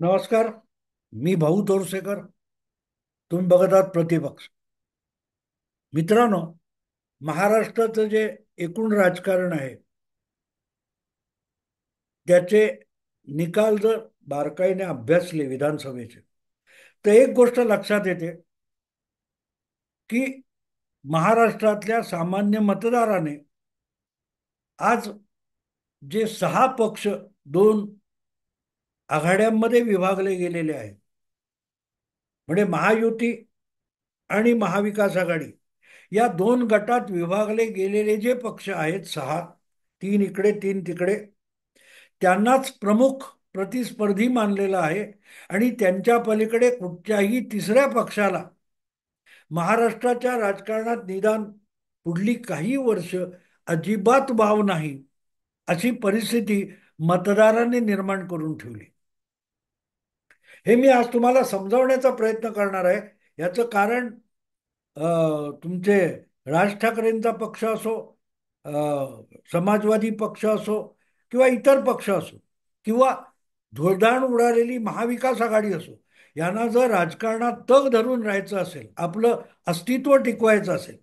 नमस्कार. मी भाऊ तोरसेकर. तुम्ही बघत आहात प्रतिपक्ष. मित्रांनो, महाराष्ट्राचं जे एकूण राजकारण आहे त्याचे निकाल जर बारकाईने अभ्यासले विधानसभेचे, तर एक गोष्ट लक्षात येते की महाराष्ट्रातल्या सामान्य मतदाराने आज जे सहा पक्ष दोन आघाड्यांमध्ये विभागले गेलेले आहेत, म्हणजे महायुती आणि महाविकास आघाडी, या दोन गटात विभागले गेलेले जे पक्ष आहेत सहा, तीन इकडे तीन तिकडे, त्यांनाच प्रमुख प्रतिस्पर्धी मानलेलं आहे. आणि त्यांच्या पलीकडे कुठच्याही तिसऱ्या पक्षाला महाराष्ट्राच्या राजकारणात निदान पुढली काही वर्ष अजिबात वाव नाही, अशी परिस्थिती मतदारांनी निर्माण करून ठेवली. हे मी आज तुम्हाला समजावण्याचा प्रयत्न करणार आहे. याचं कारण तुमचे राज ठाकरेंचा पक्ष असो, अ, समाजवादी पक्ष असो, किंवा इतर पक्ष असो, किंवा धुळदाण उडालेली महाविकास आघाडी असो, यांना जर राजकारणात तग धरून राहायचं असेल, आपलं अस्तित्व टिकवायचं असेल,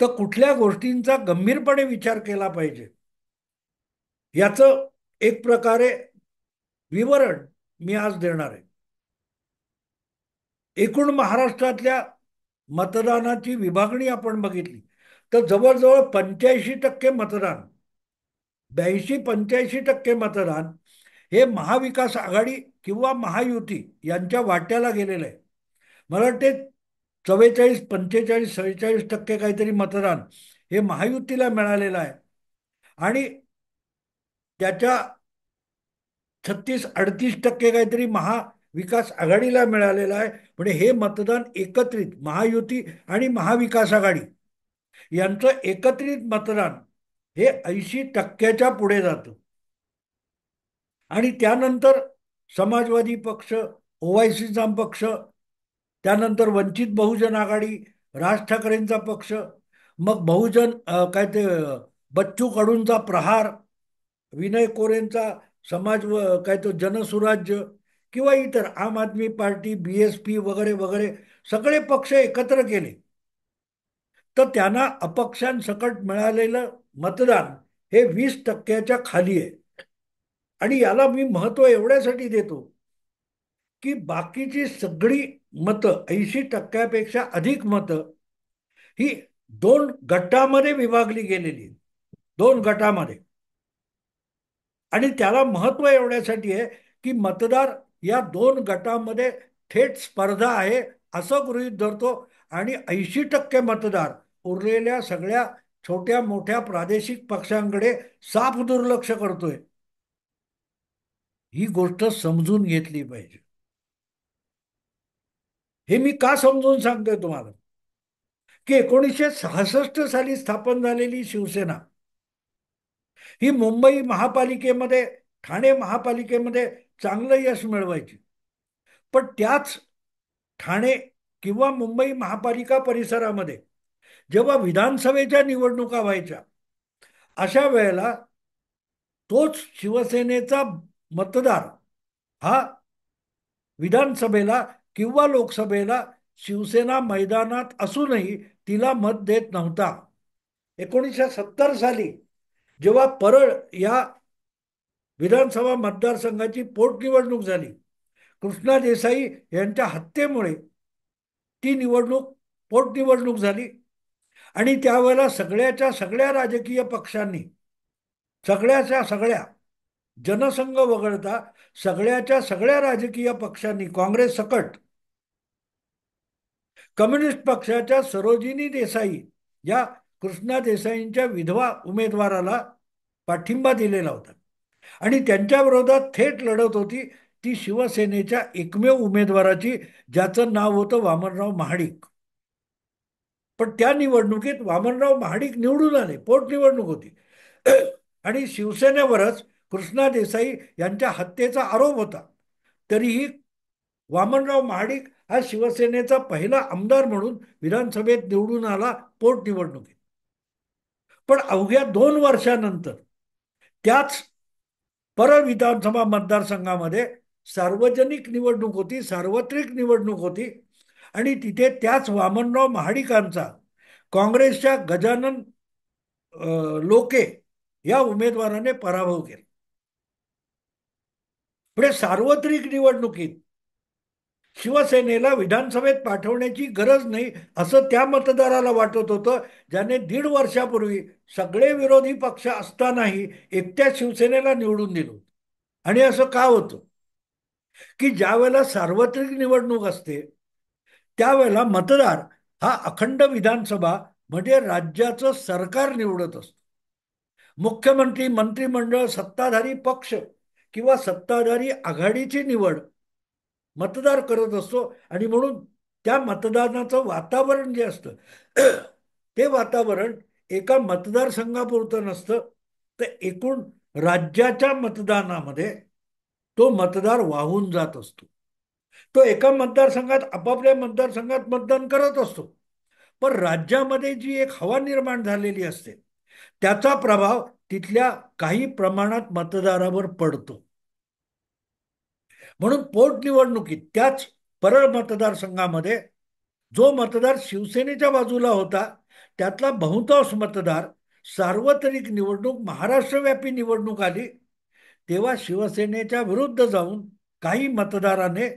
तर कुठल्या गोष्टींचा गंभीरपणे विचार केला पाहिजे याचं एक प्रकारे विवरण मी आज देणार आहे. एकूण महाराष्ट्रातल्या मतदानाची विभागणी आपण बघितली तर जवळजवळ 85% मतदान, 82-85% मतदान हे महाविकास आघाडी किंवा महायुती यांच्या वाट्याला गेलेलं आहे. मला वाटते 44, 45, 47% काहीतरी मतदान हे महायुतीला मिळालेलं आहे. आणि त्याच्या 36-38% काहीतरी महाविकास आघाडीला मिळालेलं आहे. म्हणजे हे मतदान एकत्रित महायुती आणि महाविकास आघाडी यांचं एकत्रित मतदान हे 80%च्या पुढे जातं. आणि त्यानंतर समाजवादी पक्ष, ओवायसीचा पक्ष, त्यानंतर वंचित बहुजन आघाडी, राज ठाकरेंचा पक्ष, मग बहुजन काय ते बच्चू कडूंचा प्रहार, विनय कोरेंचा समाज काय तो जनसुराज्य, किंवा इतर आम आदमी पार्टी, बीएसपी वगैरे वगैरे सगळे पक्ष एकत्र केले तर त्यांना अपक्षांसकट मिळालेलं मतदान हे 20%च्या खाली आहे. आणि याला मी महत्व एवढ्यासाठी देतो की बाकीची सगळी मतं, 80%पेक्षा अधिक मतं ही दोन गटामध्ये विभागली गेलेली, दोन गटामध्ये. आणि त्याला महत्व एवढ्यासाठी आहे की मतदार या दोन गटामध्ये थेट स्पर्धा आहे असं गृहीत धरतो. आणि 80% मतदार उरलेल्या सगळ्या छोट्या मोठ्या प्रादेशिक पक्षांकडे साफ दुर्लक्ष करतोय. ही गोष्ट समजून घेतली पाहिजे. हे मी का समजून सांगतोय तुम्हाला की 1966 साली स्थापन झालेली शिवसेना ही मुंबई महापालिकेमध्ये, ठाणे महापालिकेमध्ये चांगलं यश मिळवायची. पण त्याच ठाणे किंवा मुंबई महापालिका परिसरामध्ये जेव्हा विधानसभेच्या निवडणुका व्हायच्या, अशा वेळेला तोच शिवसेनेचा मतदार हा विधानसभेला किंवा लोकसभेला शिवसेना मैदानात असूनही तिला मत देत नव्हता. 1970 साली जेव्हा परळ या विधानसभा मतदारसंघाची पोटनिवडणूक झाली, कृष्णा देसाई यांच्या हत्येमुळे ती निवडणूक पोटनिवडणूक झाली. आणि त्यावेळेला सगळ्याच्या सगळ्या राजकीय पक्षांनी, सगळ्याच्या सगळ्या, जनसंघ वगळता सगळ्याच्या सगळ्या राजकीय पक्षांनी, काँग्रेस सकट, कम्युनिस्ट पक्षाच्या सरोजिनी देसाई या कृष्णा देसाईंच्या विधवा उमेदवाराला पाठिंबा दिलेला होता. आणि त्यांच्या विरोधात थेट लढत होती ती शिवसेनेच्या एकमेव उमेदवाराची, ज्याचं नाव होतं वामनराव महाडिक. पण त्या निवडणुकीत वामनराव महाडिक निवडून आले, पोटनिवडणूक होती. आणि शिवसेनेवरच कृष्णा देसाई यांच्या हत्येचा आरोप होता. तरीही वामनराव महाडिक हा शिवसेनेचा पहिला आमदार म्हणून विधानसभेत निवडून आला पोटनिवडणुकीत. पण अवघ्या 2 वर्षानंतर त्याच परळ विधानसभा मतदारसंघामध्ये सार्वजनिक निवडणूक होती, सार्वत्रिक निवडणूक होती. आणि तिथे त्याच वामनराव महाडिकांचा काँग्रेसच्या गजानन लोके या उमेदवाराने पराभव केला. पुढे सार्वत्रिक निवडणुकीत शिवसेनेला विधानसभेत पाठवण्याची गरज नाही असं त्या मतदाराला वाटत होतं, ज्याने 1.5 वर्षापूर्वी सगळे विरोधी पक्ष असतानाही एकट्या शिवसेनेला निवडून दिलं. आणि असं का होतं की ज्या वेळेला सार्वत्रिक निवडणूक असते त्यावेळेला मतदार हा अखंड विधानसभा म्हणजे राज्याचं सरकार निवडत असतो. मुख्यमंत्री, मंत्रिमंडळ, सत्ताधारी पक्ष किंवा सत्ताधारी आघाडीची निवड मतदार करत असतो. आणि म्हणून त्या मतदानाचं वातावरण जे असतं ते वातावरण एका मतदारसंघापुरतं नसतं, तर एकूण राज्याच्या मतदानामध्ये तो मतदार वाहून जात असतो. तो एका मतदारसंघात आपापल्या मतदारसंघात मतदान करत असतो, पण राज्यामध्ये जी एक हवा निर्माण झालेली असते त्याचा प्रभाव तिथल्या काही प्रमाणात मतदारावर पडतो. म्हणून पोटनिवडणुकीत त्याच परळ मतदारसंघामध्ये जो मतदार शिवसेनेच्या बाजूला होता त्यातला बहुतांश मतदार सार्वत्रिक निवडणूक महाराष्ट्रव्यापी निवडणूक आली तेव्हा शिवसेनेच्या विरुद्ध जाऊन काही मतदाराने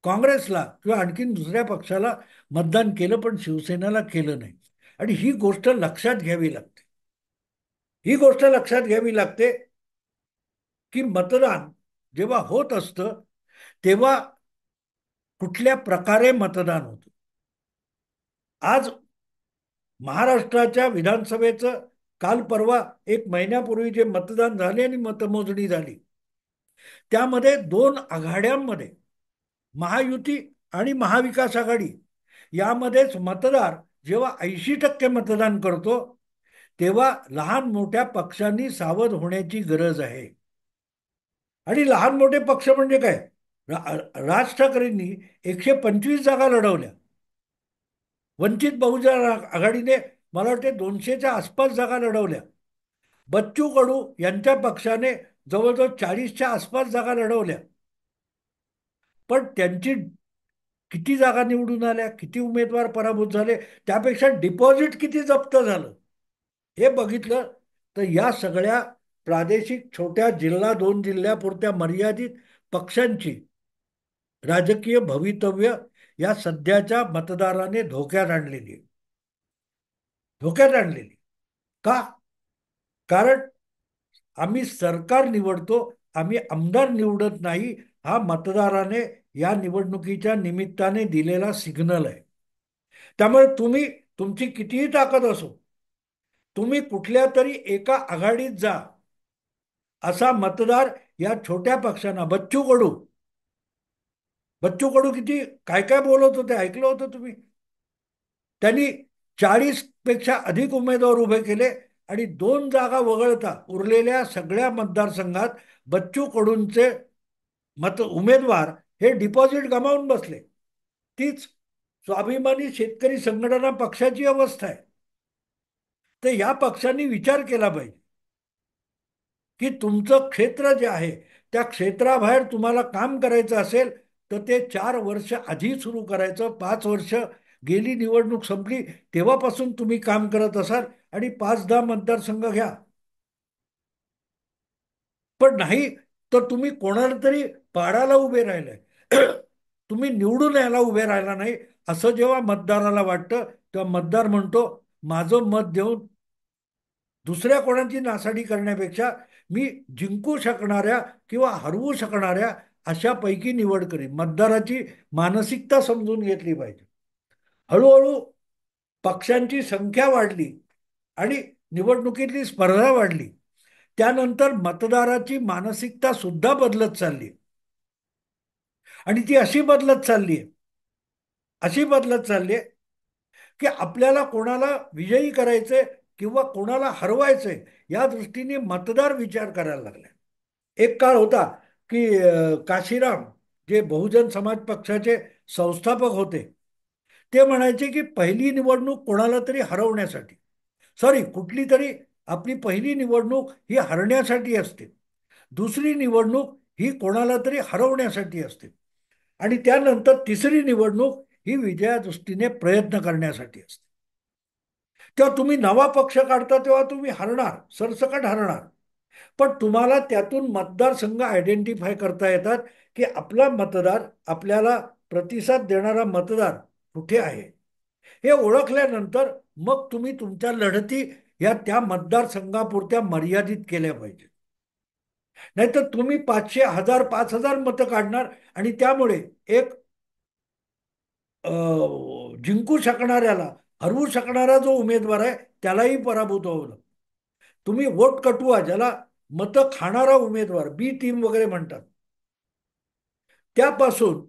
काँग्रेसला किंवा आणखीन दुसऱ्या पक्षाला मतदान केलं, पण शिवसेनेला केलं नाही. आणि ही गोष्ट लक्षात घ्यावी लागते. ही गोष्ट लक्षात घ्यावी लागते की मतदान जेव्हा होत असतं तेव्हा कुठल्या प्रकारे मतदान होतं. आज महाराष्ट्राच्या विधानसभेचं काल परवा 1 महिन्यापूर्वी जे मतदान झाले आणि मतमोजणी झाली त्यामध्ये 2 आघाड्यांमध्ये महायुती आणि महाविकास आघाडी यामध्येच मतदार जेव्हा 80% मतदान करतो तेव्हा लहान मोठ्या पक्षांनी सावध होण्याची गरज आहे. आणि लहान मोठे पक्ष म्हणजे काय? राज ठाकरेंनी 125 जागा लढवल्या. वंचित बहुजन आघाडीने मला वाटते 200च्या आसपास जागा लढवल्या. बच्चू कडू यांच्या पक्षाने जवळजवळ 40च्या आसपास जागा लढवल्या. पण त्यांची किती जागा निवडून आल्या, किती उमेदवार पराभूत झाले, त्यापेक्षा डिपॉझिट किती जप्त झालं हे बघितलं तर या सगळ्या प्रादेशिक छोट्या जिल्हा 2 जिल्ह्यापुरत्या मर्यादित पक्षांची राजकीय भवितव्य या सध्याच्या मतदाराने धोक्यात आणलेली आहे. धोक्यात आणलेली का? कारण आम्ही सरकार निवडतो, आम्ही आमदार निवडत नाही, हा मतदाराने या निवडणुकीच्या निमित्ताने दिलेला सिग्नल आहे. त्यामुळे तुम्ही तुमची कितीही ताकद असो, तुम्ही कुठल्या तरी एका आघाडीत जा असा मतदार या छोट्या पक्षांना बच्चू कडू किती काय काय बोलत होते ऐकलं होतं तुम्ही. त्यांनी 40पेक्षा अधिक उमेदवार उभे केले आणि 2 जागा वगळता उरलेल्या सगळ्या मतदारसंघात बच्चू कडूंचे उमेदवार हे डिपॉझिट गमावून बसले. तीच स्वाभिमानी शेतकरी संघटना पक्षाची अवस्था आहे. तर या पक्षांनी विचार केला पाहिजे की तुमचं क्षेत्र जे आहे त्या क्षेत्राबाहेर तुम्हाला काम करायचं असेल तर ते 4 वर्ष आधी सुरू करायचं. 5 वर्ष गेली निवडणूक संपली तेव्हापासून तुम्ही काम करत असाल आणि 5-10 मतदारसंघ घ्या. पण नाही तर तुम्ही कोणाला तरी पाडाला उभे राहिलाय, तुम्ही निवडून यायला उभे राहिला नाही असं जेव्हा मतदाराला वाटतं तेव्हा मतदार म्हणतो माझं मत देऊन दुसऱ्या कोणाची नासाडी करण्यापेक्षा मी जिंकू शकणाऱ्या किंवा हरवू शकणाऱ्या अशापैकी निवड करेन. मतदाराची मानसिकता समजून घेतली पाहिजे. हळूहळू पक्षांची संख्या वाढली आणि निवडणुकीतली स्पर्धा वाढली त्यानंतर मतदाराची मानसिकता सुद्धा बदलत चालली. आणि ती अशी बदलत चालली आहे की आपल्याला कोणाला विजयी करायचंय किंवा कोणाला हरवायचंय या दृष्टीने मतदार विचार करायला लागले. एक काळ होता की काशीराम जे बहुजन समाज पक्षाचे संस्थापक होते ते म्हणायचे की पहिली निवडणूक कोणाला तरी हरवण्यासाठी, सॉरी कुठली तरी आपली पहिली निवडणूक ही हरण्यासाठी असते, दुसरी निवडणूक ही कोणाला तरी हरवण्यासाठी असते. आणि त्यानंतर तिसरी निवडणूक ही विजयादृष्टीने प्रयत्न करण्यासाठी असते. तेव्हा तुम्ही नवा पक्ष काढता तेव्हा तुम्ही हरणार, सरसकट हरणार. पण तुम्हाला त्यातून मतदारसंघ आयडेंटिफाय करता येतात, की आपला मतदार, आपल्याला प्रतिसाद देणारा मतदार कुठे आहे. हे ओळखल्यानंतर मग तुम्ही तुमच्या लढती या त्या मतदारसंघापुरत्या मर्यादित केल्या पाहिजे. नाहीतर तुम्ही 500, 1000, 5000 मतं काढणार आणि त्यामुळे एक जिंकू शकणाऱ्याला, हरवू शकणारा जो उमेदवार आहे त्यालाही पराभूत व्हावं लागतं. तुम्ही वोट कटवा, ज्याला मतं खाणारा उमेदवार, बी टीम वगैरे म्हणतात, त्यापासून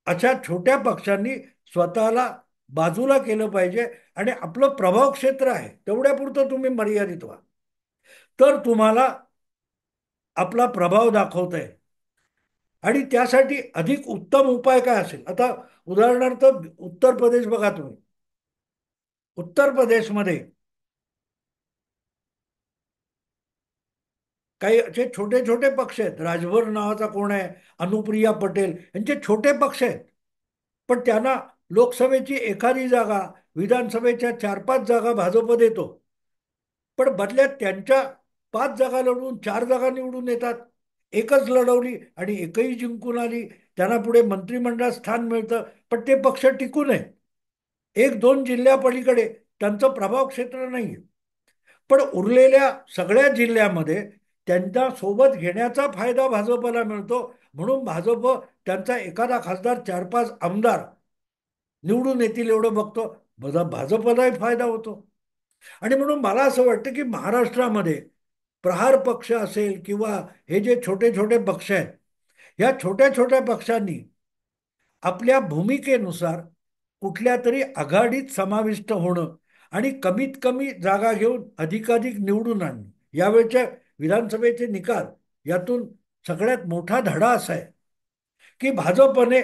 अशा छोट्या पक्षांनी स्वतःला बाजूला केलं पाहिजे आणि आपलं प्रभाव क्षेत्र आहे तेवढ्यापुरतं तुम्ही मर्यादित व्हा. तर तुम्हाला आपला प्रभाव दाखवता येईल. आणि त्यासाठी अधिक उत्तम उपाय काय असेल? आता उदाहरणार्थ उत्तर प्रदेश बघा तुम्ही. उत्तर प्रदेशमध्ये काही असे छोटे छोटे पक्ष आहेत. राजभर नावाचा कोण आहे, अनुप्रिया पटेल, यांचे छोटे पक्ष आहेत. पण त्यांना लोकसभेची एखादी जागा, विधानसभेच्या 4-5 जागा भाजप देतो. पण बदल्यात त्यांच्या 5 जागा लढवून 4 जागा निवडून येतात. एकच लढवली आणि एकही जिंकून आली, त्यांना पुढे मंत्रिमंडळात स्थान मिळतं. पण ते पक्ष टिकू नये. 1-2 जिल्ह्यापलीकडे त्यांचं प्रभाव क्षेत्र नाही. पण उरलेल्या सगळ्या जिल्ह्यामध्ये त्यांच्या सोबत घेण्याचा फायदा भाजपला मिळतो. म्हणून भाजप त्यांचा एखादा खासदार, 4-5 आमदार निवडून येतील एवढं बघतो. भाजपलाही फायदा होतो. आणि म्हणून मला असं वाटतं की महाराष्ट्रामध्ये प्रहार पक्ष असेल किंवा हे जे छोटे छोटे पक्ष आहेत, या छोट्या छोट्या पक्षांनी आपल्या भूमिकेनुसार कुठल्या तरी आघाडीत समाविष्ट होणं आणि कमीत कमी जागा घेऊन अधिकाधिक निवडून आणणं. यावेळच्या विधानसभेचे निकाल यातून सगळ्यात मोठा धडा असा आहे की भाजपने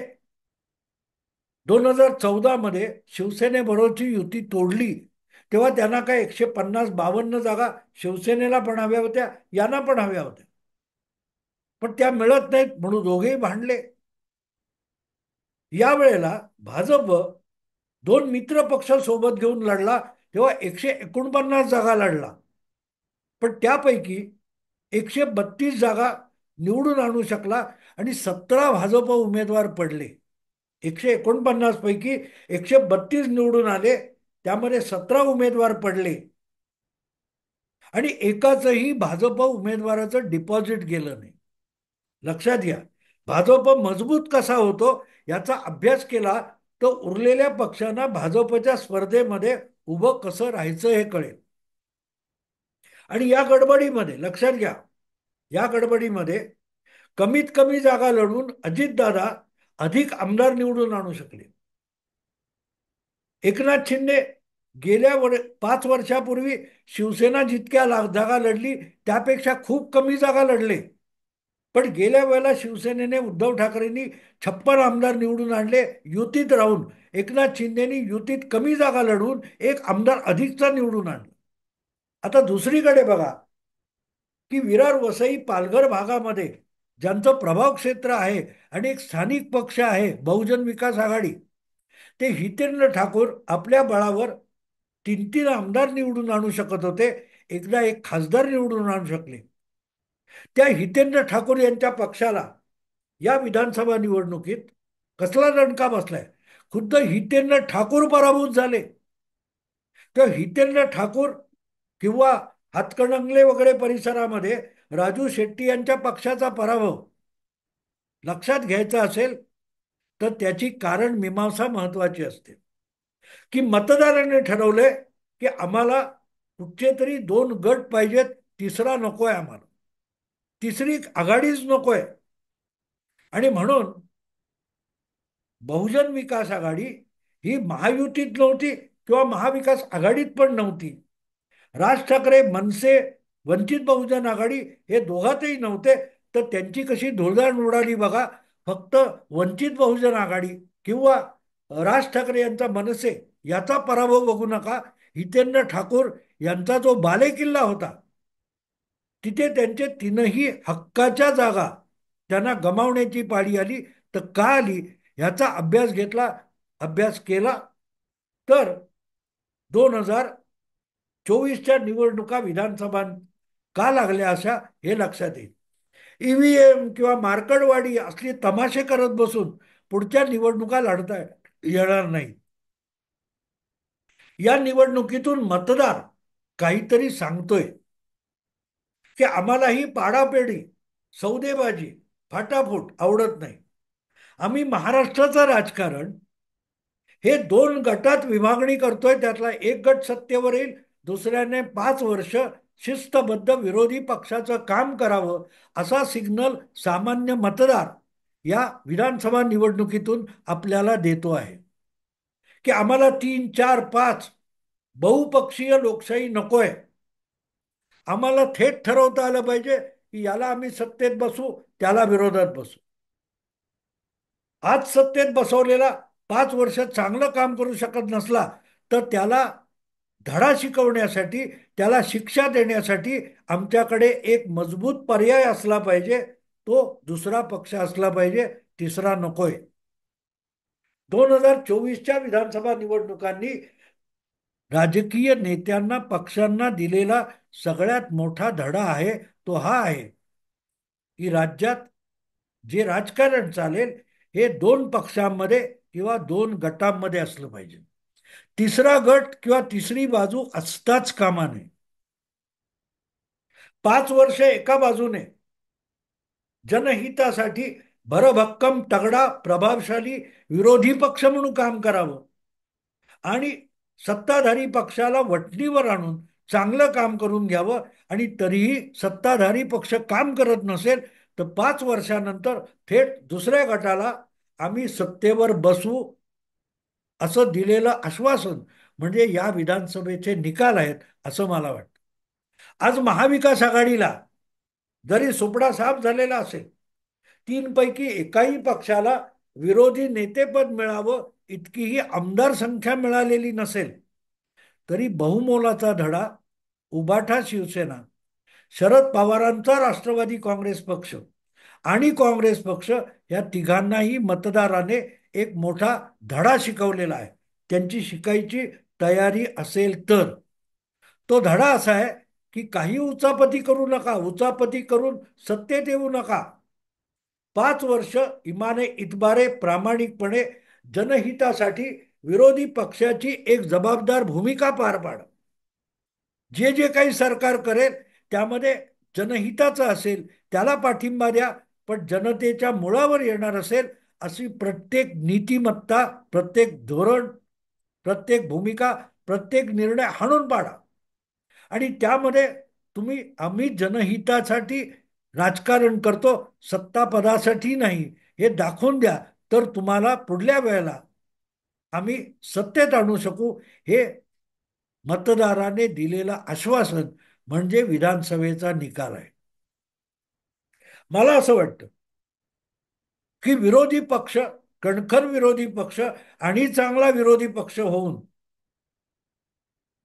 2014 मध्ये शिवसेनेबरोबरची युती तोडली. तेव्हा त्यांना काय 150-52 जागा शिवसेनेला पण हव्या होत्या, यांना पण हव्या होत्या. पण त्या मिळत नाहीत म्हणून दोघेही भांडले. यावेळेला भाजप 2 मित्र पक्ष सोबत घेऊन लढला तेव्हा 149 जागा लढला. पण त्यापैकी 132 जागा निवडून आणू शकला आणि 17 भाजप उमेदवार पडले. 149 पैकी 132 निवडून आले, त्यामध्ये 17 उमेदवार पडले आणि एकाचही भाजप उमेदवाराचं डिपॉझिट गेलं नाही. लक्षात घ्या, भाजप मजबूत कसा होतो याचा अभ्यास केला तर उरलेल्या पक्षांना भाजपच्या स्पर्धेमध्ये उभं कसं राहायचं हे कळेल. आणि या गडबडीमध्ये लक्षात घ्या, या गडबडीमध्ये कमीत कमी जागा लढून अजितदादा अधिक आमदार निवडून आणू शकले. एकनाथ शिंदे गेल्या 5 वर्षापूर्वी शिवसेना जितक्या जागा लढली त्यापेक्षा खूप कमी जागा लढले. पण गेल्या वेळेला शिवसेनेने, उद्धव ठाकरेंनी 56 आमदार निवडून आणले युतीत राहून. एकनाथ शिंदेनी युतीत कमी जागा लढवून एक आमदार अधिकचा निवडून आणला. आता दुसरीकडे बघा की विरार, वसई, पालघर भागामध्ये ज्यांचं प्रभाव क्षेत्र आहे आणि एक स्थानिक पक्ष आहे बहुजन विकास आघाडी, ते हितेंद्र ठाकूर आपल्या बळावर 3-3 आमदार निवडून आणू शकत होते. एकदा एक खासदार निवडून आणू शकले. त्या हितेंद्र ठाकूर यांच्या पक्षाला या विधानसभा निवडणुकीत कसला दणका बसलाय. खुद्द हितेंद्र ठाकूर पराभूत झाले. तर हितेंद्र ठाकूर किंवा हातकणंगले वगैरे परिसरामध्ये राजू शेट्टी यांच्या पक्षाचा पराभव लक्षात घ्यायचा असेल तर त्याची कारण मीमांसा महत्वाची असते. की मतदारांनी ठरवले की आम्हाला कुठचे तरी 2 गट पाहिजेत, तिसरा नकोय आम्हाला, तिसरी आघाडीच नकोय. आणि म्हणून बहुजन विकास आघाडी ही महायुतीत नव्हती किंवा महाविकास आघाडीत पण नव्हती. राज ठाकरे, मनसे, वंचित बहुजन आघाडी हे दोघातही नव्हते. तर त्यांची कशी धुळदाण उडाली बघा. फक्त वंचित बहुजन आघाडी किंवा राज ठाकरे यांचा मनसे याचा पराभव बघू नका. हितेंद्र ठाकूर यांचा जो बालेकिल्ला होता तिथे त्यांचे 3ही हक्काच्या जागा त्यांना गमावण्याची पाळी आली. तर का आली ह्याचा अभ्यास घेतला, अभ्यास केला, तर 2024च्या निवडणुका विधानसभा का लागल्या अशा हे लक्षात येईल. ईव्हीएम किंवा मार्कडवाडी असली तमाशे करत बसून पुढच्या निवडणुका लढता येणार नाही. या निवडणुकीतून मतदार काहीतरी सांगतोय की आम्हाला ही पाडापेढी, सौदेबाजी, फाटाफूट आवडत नाही. आम्ही महाराष्ट्राचं राजकारण हे दोन गटात विभागणी करतोय. त्यातला एक गट सत्तेवर येईल, दुसऱ्याने 5 वर्ष शिस्तबद्ध विरोधी पक्षाचं काम करावं असा सिग्नल सामान्य मतदार या विधानसभा निवडणुकीतून आपल्याला देतो आहे. की आम्हाला 3, 4, 5 बहुपक्षीय लोकशाही नकोय. आम्हाला थेट ठरवता आलं पाहिजे की याला आम्ही सत्तेत बसू, त्याला विरोधात बसू. आज सत्तेत बसवलेला 5 वर्ष चांगलं काम करू शकत नसला तर त्याला धडा शिकवण्यासाठी, त्याला शिक्षा देण्यासाठी आमच्याकडे एक मजबूत पर्याय असला पाहिजे. तो दुसरा पक्ष असला पाहिजे, तिसरा नकोय. 2024च्या विधानसभा निवडणुकांनी राजकीय नेत्यांना, पक्षांना दिलेला सगळ्यात मोठा धडा आहे तो हा आहे की राज्यात जे राजकारण चालेल हे दोन पक्षांमध्ये किंवा दोन गटांमध्ये असलं पाहिजे. तिसरा गट किंवा तिसरी बाजू असताच कामा नये. 5 वर्ष एका बाजूने जनहितासाठी भरभक्कम, तगडा, प्रभावशाली विरोधी पक्ष म्हणून काम करावं आणि सत्ताधारी पक्षाला वटणीवर आणून चांगलं काम करून घ्यावं. आणि तरीही सत्ताधारी पक्ष काम करत नसेल तर 5 वर्षानंतर थेट दुसऱ्या गटाला आम्ही सत्तेवर बसू असं दिलेलं आश्वासन म्हणजे या विधानसभेचे निकाल आहेत असं मला वाटतं. आज महाविकास आघाडीला जरी सुपडा साफ झालेला असेल, तीनपैकी एकाही पक्षाला विरोधी नेतेपद मिळावं इतकीही आमदार संख्या मिळालेली नसेल, तरी बहुमोलाचा धडा उबाठा शिवसेना, शरद पवारांचा राष्ट्रवादी काँग्रेस पक्ष आणि काँग्रेस पक्ष या तिघांनाही मतदाराने एक मोठा धडा शिकवलेला आहे. त्यांची शिकायची तयारी असेल तर तो धडा असा आहे की काही उचापती करू नका, उचापती करून सत्तेत येऊ नका. 5 वर्ष इमाने इतबारे प्रामाणिकपणे जनहितासाठी विरोधी पक्षाची एक जबाबदार भूमिका पार पाड. जे जे काही सरकार करेल त्यामध्ये जनहिताचं असेल त्याला पाठिंबा द्या, पण जनतेच्या मुळावर येणार असेल अशी प्रत्येक नीतिमत्ता, प्रत्येक धोरण, प्रत्येक भूमिका, प्रत्येक निर्णय हाणून पाडा. आणि त्यामध्ये तुम्ही आम्ही जनहितासाठी राजकारण करतो, सत्तापदासाठी नाही हे दाखवून द्या. तर तुम्हाला पुढल्या वेळेला आम्ही सत्तेत आणू शकू. हे मतदाराने दिलेलं आश्वासन म्हणजे विधानसभेचा निकाल आहे. मला असं वाटतं की विरोधी पक्ष, कणखर विरोधी पक्ष आणि चांगला विरोधी पक्ष होऊन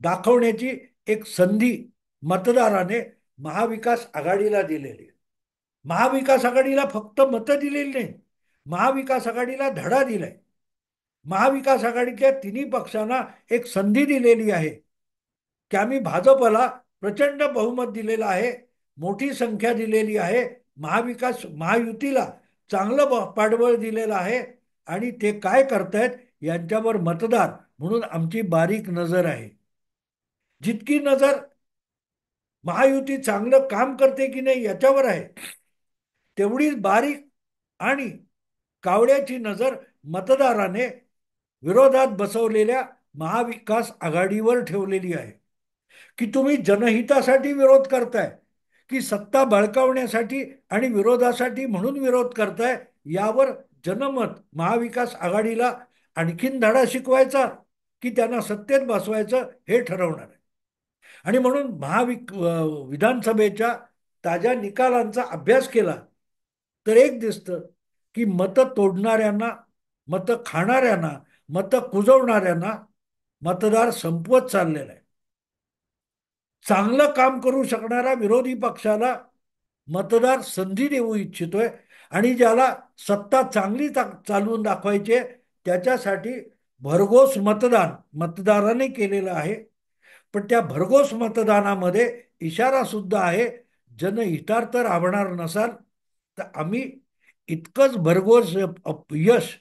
दाखवण्याची एक संधी मतदाराने महाविकास आघाडीला दिलेली आहे. महाविकास आघाडीला फक्त मतं दिलेली नाही, महाविकास आघाडीला धडा दिलाय. महाविकास आघाडीच्या तिन्ही पक्षांना एक संधी दिलेली आहे की आम्ही भाजपला प्रचंड बहुमत दिलेलं आहे, मोठी संख्या दिलेली आहे, महायुतीला चांगलं पाठबळ दिलेलं आहे आणि ते काय करतायत यांच्यावर मतदार म्हणून आमची बारीक नजर आहे. जितकी नजर महायुती चांगलं काम करते की नाही याच्यावर आहे, तेवढीच बारीक आणि कावड्याची नजर मतदाराने विरोधात बसवलेल्या महाविकास आघाडीवर ठेवलेली आहे. की तुम्ही जनहितासाठी विरोध करताय की सत्ता बळकावण्यासाठी आणि विरोधासाठी म्हणून विरोध करताय, यावर जनमत महाविकास आघाडीला आणखीन धडा शिकवायचा की त्यांना सत्तेत बसवायचं हे ठरवणार आहे. आणि म्हणून विधानसभेच्या ताज्या निकालांचा अभ्यास केला तर एक दिसतं की मतं तोडणाऱ्यांना, मतं खाणाऱ्यांना, मतं कुजवणाऱ्यांना मतदार संपवत चाललेला आहे. चांगलं काम करू शकणाऱ्या विरोधी पक्षाला मतदार संधी देऊ इच्छितोय आणि ज्याला सत्ता चांगली चालवून दाखवायची त्याच्यासाठी भरघोस मतदाराने केलेलं आहे. पण त्या भरघोस मतदानामध्ये इशारा सुद्धा आहे, जनहितार्थ राबणार नसाल तर आम्ही इतकंच भरघोस यश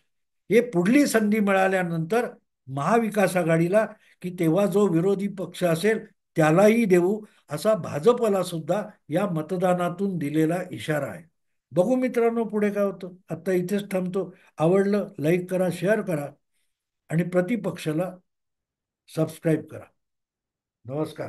हे पुढली संधी मिळाल्यानंतर महाविकास आघाडीला, की तेव्हा जो विरोधी पक्ष असेल त्यालाही देऊ, असा भाजपला सुद्धा या मतदानातून दिलेला इशारा आहे. बघू मित्रांनो पुढे काय होतं. आता इथेच थांबतो. आवडलं लाईक करा, शेअर करा आणि प्रतिपक्षाला सबस्क्राईब करा. नमस्कार.